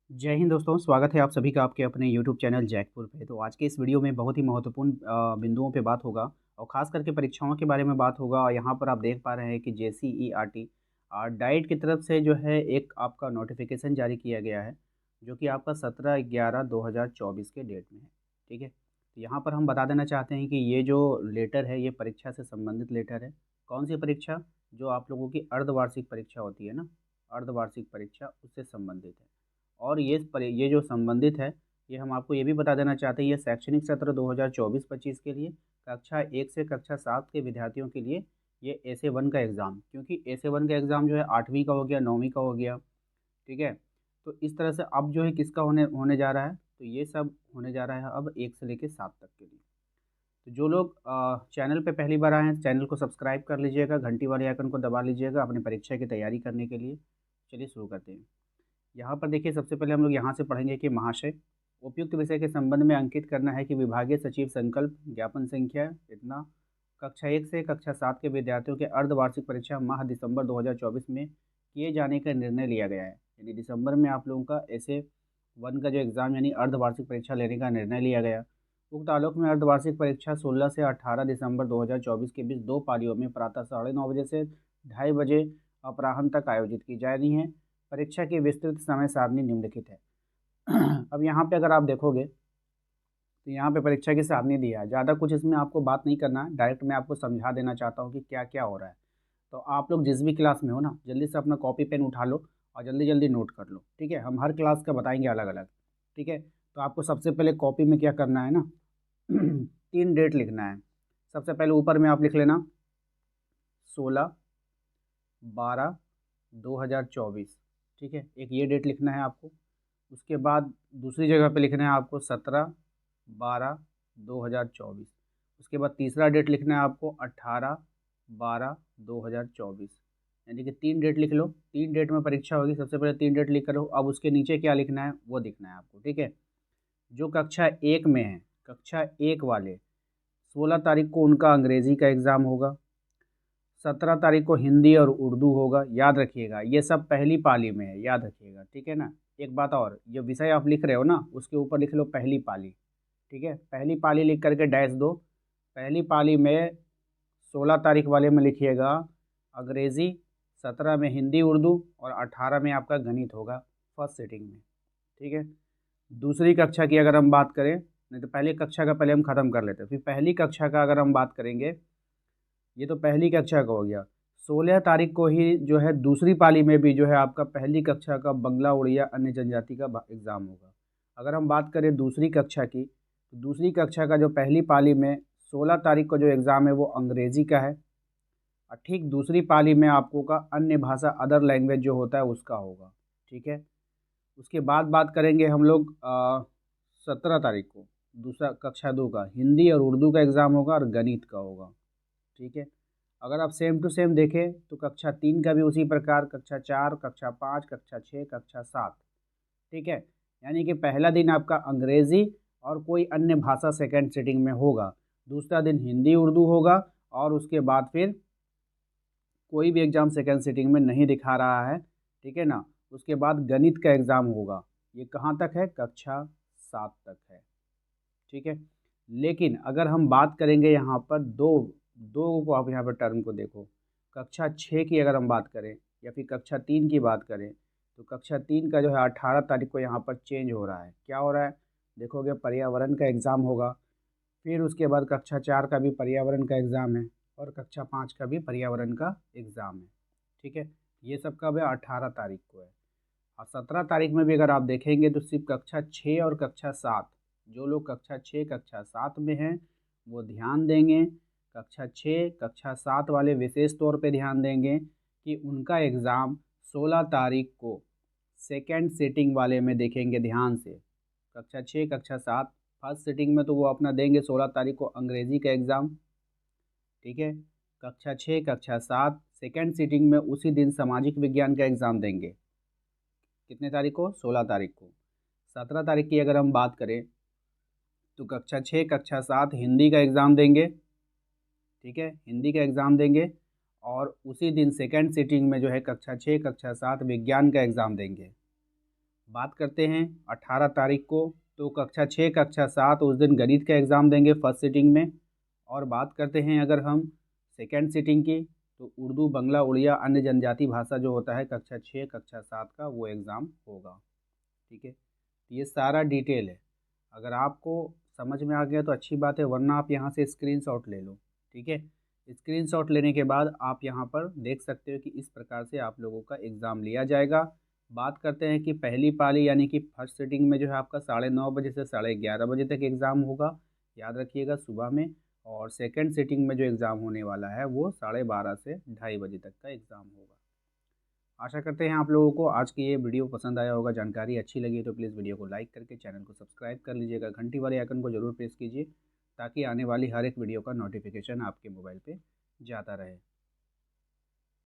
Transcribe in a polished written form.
जय हिंद दोस्तों, स्वागत है आप सभी का आपके अपने यूट्यूब चैनल जैकपुर पे। तो आज के इस वीडियो में बहुत ही महत्वपूर्ण बिंदुओं पे बात होगा और ख़ास करके परीक्षाओं के बारे में बात होगा। और यहाँ पर आप देख पा रहे हैं कि जेसीईआरटी डाइट की तरफ से जो है एक आपका नोटिफिकेशन जारी किया गया है, जो कि आपका 17/11/2024 के डेट में है। ठीक है, तो यहाँ पर हम बता देना चाहते हैं कि ये जो लेटर है ये परीक्षा से संबंधित लेटर है। कौन सी परीक्षा? जो आप लोगों की अर्धवार्षिक परीक्षा होती है ना, अर्धवार्षिक परीक्षा उससे संबंधित है। और ये जो संबंधित है, ये हम आपको ये भी बता देना चाहते हैं, ये शैक्षणिक सत्र 2024-25 के लिए कक्षा 1 से कक्षा 7 के विद्यार्थियों के लिए ये एसए 1 का एग्ज़ाम, क्योंकि एसए 1 का एग्ज़ाम जो है 8वीं का हो गया, 9वीं का हो गया, ठीक है? तो इस तरह से अब जो है किसका होने होने जा रहा है, तो ये सब होने जा रहा है अब 1 से लेके 7 तक के लिए। तो जो लोग चैनल पे पहली बार आए हैं, चैनल को सब्सक्राइब कर लीजिएगा, घंटी वाले आइकन को दबा लीजिएगा अपनी परीक्षा की तैयारी करने के लिए। चलिए शुरू करते हैं। यहाँ पर देखिए, सबसे पहले हम लोग यहाँ से पढ़ेंगे कि महाशय, उपयुक्त विषय के संबंध में अंकित करना है कि विभागीय सचिव संकल्प ज्ञापन संख्या इतना कक्षा 1 से कक्षा 7 के विद्यार्थियों के अर्धवार्षिक परीक्षा माह दिसंबर 2024 में किए जाने का निर्णय लिया गया है। यानी दिसंबर में आप लोगों का ऐसे 1 का जो एग्ज़ाम यानी अर्धवार्षिक परीक्षा लेने का निर्णय लिया गया। उक्त आलोक में अर्धवार्षिक परीक्षा 16 से 18 दिसंबर 2024 के बीच 2 पालियों में प्रातः 9:30 बजे से 2:30 बजे अपराह्न तक आयोजित की जा रही हैं। परीक्षा की विस्तृत समय सारणी निम्नलिखित है। अब यहाँ पे अगर आप देखोगे तो यहाँ पे परीक्षा की सारणी दिया है। ज़्यादा कुछ इसमें आपको बात नहीं करना है, डायरेक्ट मैं आपको समझा देना चाहता हूँ कि क्या-क्या हो रहा है। तो आप लोग जिस भी क्लास में हो ना, जल्दी से अपना कॉपी पेन उठा लो और जल्दी-जल्दी नोट कर लो, ठीक है? हम हर क्लास का बताएँगे अलग-अलग, ठीक है? तो आपको सबसे पहले कॉपी में क्या करना है ना 3 डेट लिखना है। सबसे पहले ऊपर में आप लिख लेना 16/12/2024, ठीक है? एक ये डेट लिखना है आपको। उसके बाद दूसरी जगह पे लिखना है आपको 17/12/2024। उसके बाद तीसरा डेट लिखना है आपको 18/12/2024। यानी कि 3 डेट लिख लो। 3 डेट में परीक्षा होगी, सबसे पहले 3 डेट लिख कर लो। अब उसके नीचे क्या लिखना है वो दिखना है आपको, ठीक है? जो कक्षा 1 में है, कक्षा 1 वाले 16 तारीख को उनका अंग्रेज़ी का एग्ज़ाम होगा, 17 तारीख को हिंदी और उर्दू होगा। याद रखिएगा, ये सब पहली पाली में है, याद रखिएगा, ठीक है ना? एक बात और, जो विषय आप लिख रहे हो ना, उसके ऊपर लिख लो पहली पाली, ठीक है? पहली पाली लिख कर के डैश दो। पहली पाली में 16 तारीख वाले में लिखिएगा अंग्रेज़ी, 17 में हिंदी उर्दू और 18 में आपका गणित होगा फर्स्ट सिटिंग में, ठीक है? दूसरी कक्षा की अगर हम बात करें, नहीं तो पहली कक्षा का पहले हम ख़त्म कर लेते हैं, फिर पहली कक्षा का अगर हम बात करेंगे, ये तो पहली कक्षा का हो गया। 16 तारीख को ही जो है दूसरी पाली में भी जो है आपका पहली कक्षा का बंगला, उड़िया, अन्य जनजाति का एग्ज़ाम होगा। अगर हम बात करें दूसरी कक्षा की, तो दूसरी कक्षा का जो पहली पाली में 16 तारीख को जो एग्ज़ाम है वो अंग्रेज़ी का है, और ठीक दूसरी पाली में आपको का अन्य भाषा अदर लैंग्वेज जो होता है उसका होगा, ठीक है? उसके बाद बात करेंगे हम लोग 17 तारीख को दूसरा कक्षा 2 का हिंदी और उर्दू का एग्ज़ाम होगा और गणित का होगा, ठीक है? अगर आप सेम टू सेम देखें तो कक्षा 3 का भी उसी प्रकार, कक्षा 4, कक्षा 5, कक्षा 6, कक्षा 7, ठीक है? यानी कि पहला दिन आपका अंग्रेज़ी और कोई अन्य भाषा सेकंड सिटिंग में होगा, दूसरा दिन हिंदी उर्दू होगा और उसके बाद फिर कोई भी एग्ज़ाम सेकंड सिटिंग में नहीं दिखा रहा है, ठीक है ना? उसके बाद गणित का एग्ज़ाम होगा। ये कहाँ तक है? कक्षा 7 तक है, ठीक है? लेकिन अगर हम बात करेंगे यहाँ पर दो को आप यहाँ पर टर्म को देखो, कक्षा 6 की अगर हम बात करें या फिर कक्षा 3 की बात करें, तो कक्षा 3 का जो है 18 तारीख को यहाँ पर चेंज हो रहा है। क्या हो रहा है? देखोगे पर्यावरण का एग्ज़ाम होगा, फिर उसके बाद कक्षा 4 का भी पर्यावरण का एग्ज़ाम है और कक्षा 5 का भी पर्यावरण का एग्ज़ाम है, ठीक है? ये सब कब है? 18 तारीख को है। और 17 तारीख में भी अगर आप देखेंगे तो सिर्फ कक्षा 6 और कक्षा 7, जो लोग कक्षा 6, कक्षा 7 में हैं वो ध्यान देंगे। कक्षा 6, कक्षा 7 वाले विशेष तौर पे ध्यान देंगे कि उनका एग्ज़ाम 16 तारीख को सेकंड सिटिंग वाले में देखेंगे ध्यान से। कक्षा 6, कक्षा 7 फर्स्ट सिटिंग में तो वो अपना देंगे 16 तारीख को अंग्रेज़ी का एग्ज़ाम, ठीक है? कक्षा 6, कक्षा 7 सेकंड सिटिंग में उसी दिन सामाजिक विज्ञान का एग्ज़ाम देंगे। कितने तारीख को? 16 तारीख को। 17 तारीख की अगर हम बात करें तो कक्षा 6, कक्षा 7 हिंदी का एग्ज़ाम देंगे, ठीक है? हिंदी का एग्ज़ाम देंगे और उसी दिन सेकंड सिटिंग में जो है कक्षा 6, कक्षा 7 विज्ञान का एग्ज़ाम देंगे। बात करते हैं 18 तारीख को, तो कक्षा 6 कक्षा 7 उस दिन गणित का एग्ज़ाम देंगे फर्स्ट सिटिंग में। और बात करते हैं अगर हम सेकेंड सिटिंग की, तो उर्दू, बंगला, उड़िया, अन्य जनजाति भाषा जो होता है कक्षा 6 कक्षा 7 का वो एग्ज़ाम होगा। ठीक है, तो ये सारा डिटेल है। अगर आपको समझ में आ गया तो अच्छी बात है, वरना आप यहाँ से स्क्रीनशॉट ले लो। ठीक है, स्क्रीनशॉट लेने के बाद आप यहाँ पर देख सकते हो कि इस प्रकार से आप लोगों का एग्ज़ाम लिया जाएगा। बात करते हैं कि पहली पाली यानी कि फर्स्ट सिटिंग में जो है आपका 9:30 बजे से 11:30 बजे तक एग्ज़ाम होगा, याद रखिएगा सुबह में। और सेकंड सिटिंग में जो एग्ज़ाम होने वाला है वो 12:30 से 2:30 बजे तक का एग्ज़ाम होगा। आशा करते हैं आप लोगों को आज की ये वीडियो पसंद आया होगा, जानकारी अच्छी लगी तो प्लीज़ वीडियो को लाइक करके चैनल को सब्सक्राइब कर लीजिएगा, घंटी वाले आइकन को ज़रूर प्रेस कीजिए ताकि आने वाली हर एक वीडियो का नोटिफिकेशन आपके मोबाइल पे जाता रहे।